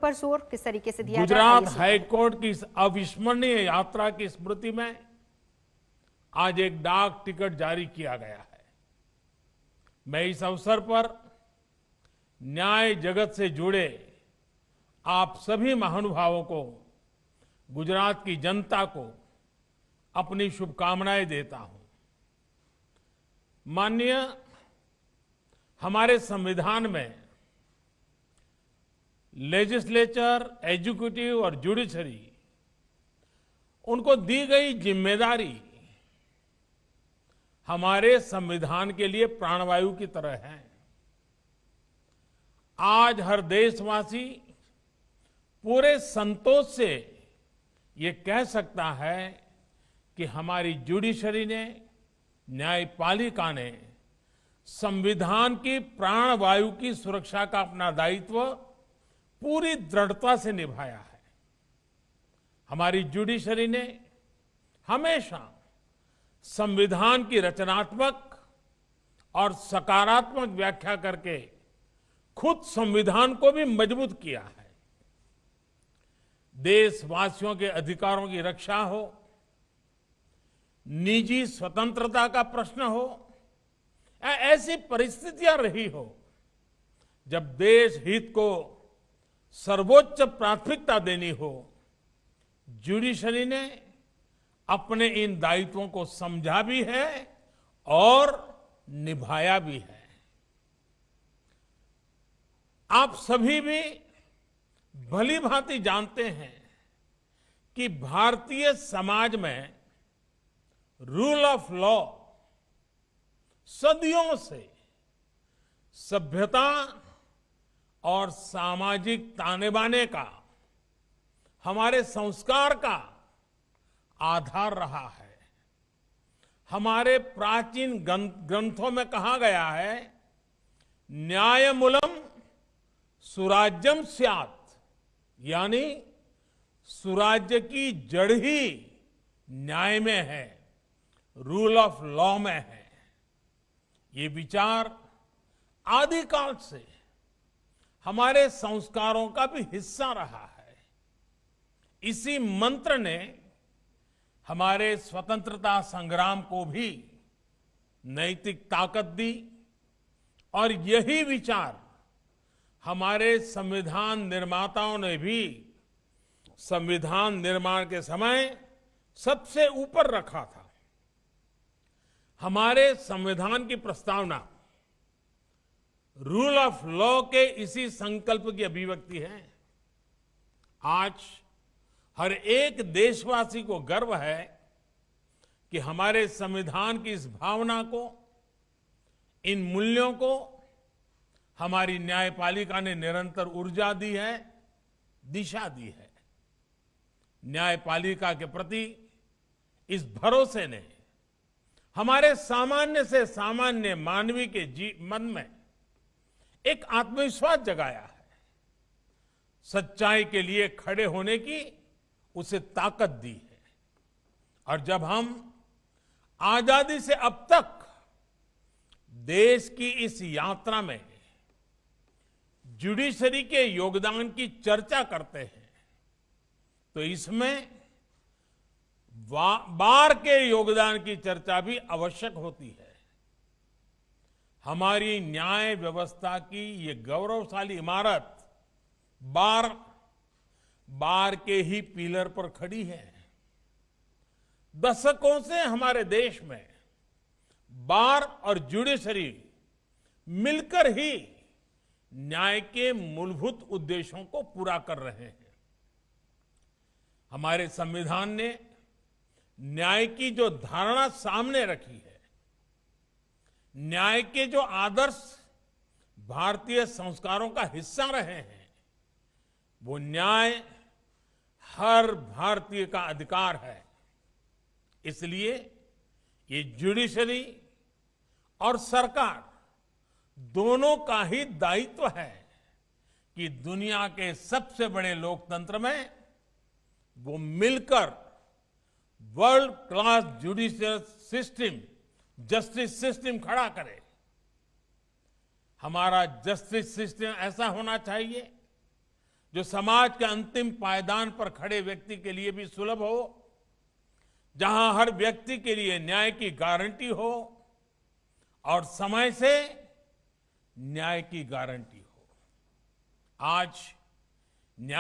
पर जोर किस तरीके से दिया जाए? गुजरात हाईकोर्ट की इस अविस्मरणीय यात्रा की स्मृति में आज एक डाक टिकट जारी किया गया है। मैं इस अवसर पर न्याय जगत से जुड़े आप सभी महानुभावों को, गुजरात की जनता को अपनी शुभकामनाएं देता हूं। माननीय, हमारे संविधान में लेजिस्लेचर, एग्जीक्यूटिव और जुडिशरी, उनको दी गई जिम्मेदारी हमारे संविधान के लिए प्राणवायु की तरह है। आज हर देशवासी पूरे संतोष से ये कह सकता है कि हमारी जुडिशरी ने, न्यायपालिका ने संविधान की प्राणवायु की सुरक्षा का अपना दायित्व पूरी दृढ़ता से निभाया है। हमारी जुडिशरी ने हमेशा संविधान की रचनात्मक और सकारात्मक व्याख्या करके खुद संविधान को भी मजबूत किया है। देशवासियों के अधिकारों की रक्षा हो, निजी स्वतंत्रता का प्रश्न हो, या ऐसी परिस्थितियां रही हो जब देश हित को सर्वोच्च प्राथमिकता देनी हो, जुडिशरी ने अपने इन दायित्वों को समझा भी है और निभाया भी है। आप सभी भी भली भांति जानते हैं कि भारतीय समाज में रूल ऑफ लॉ सदियों से सभ्यता और सामाजिक ताने बाने का, हमारे संस्कार का आधार रहा है। हमारे प्राचीन ग्रंथों में कहा गया है, न्यायमूलम सुराज्यम स्यात्, यानी सुराज्य की जड़ ही न्याय में है, रूल ऑफ लॉ में है। ये विचार आदिकाल से हमारे संस्कारों का भी हिस्सा रहा है। इसी मंत्र ने हमारे स्वतंत्रता संग्राम को भी नैतिक ताकत दी और यही विचार हमारे संविधान निर्माताओं ने भी संविधान निर्माण के समय सबसे ऊपर रखा था। हमारे संविधान की प्रस्तावना रूल ऑफ लॉ के इसी संकल्प की अभिव्यक्ति है। आज हर एक देशवासी को गर्व है कि हमारे संविधान की इस भावना को, इन मूल्यों को हमारी न्यायपालिका ने निरंतर ऊर्जा दी है, दिशा दी है। न्यायपालिका के प्रति इस भरोसे ने हमारे सामान्य से सामान्य मानवी के मन में एक आत्मविश्वास जगाया है। सच्चाई के लिए खड़े होने की उसे ताकत दी है। और जब हम आजादी से अब तक देश की इस यात्रा में जुडिशरी के योगदान की चर्चा करते हैं, तो इसमें बार के योगदान की चर्चा भी आवश्यक होती है। हमारी न्याय व्यवस्था की ये गौरवशाली इमारत बार के ही पिलर पर खड़ी है। दशकों से हमारे देश में बार और जुडिशरी मिलकर ही न्याय के मूलभूत उद्देश्यों को पूरा कर रहे हैं। हमारे संविधान ने न्याय की जो धारणा सामने रखी है, न्याय के जो आदर्श भारतीय संस्कारों का हिस्सा रहे हैं, वो न्याय हर भारतीय का अधिकार है। इसलिए ये जुडिशरी और सरकार दोनों का ही दायित्व है कि दुनिया के सबसे बड़े लोकतंत्र में वो मिलकर world class judicial system, justice system खड़ा करे। हमारा जस्टिस सिस्टम ऐसा होना चाहिए जो समाज के अंतिम पायदान पर खड़े व्यक्ति के लिए भी सुलभ हो, जहां हर व्यक्ति के लिए न्याय की गारंटी हो और समय से न्याय की गारंटी हो। आज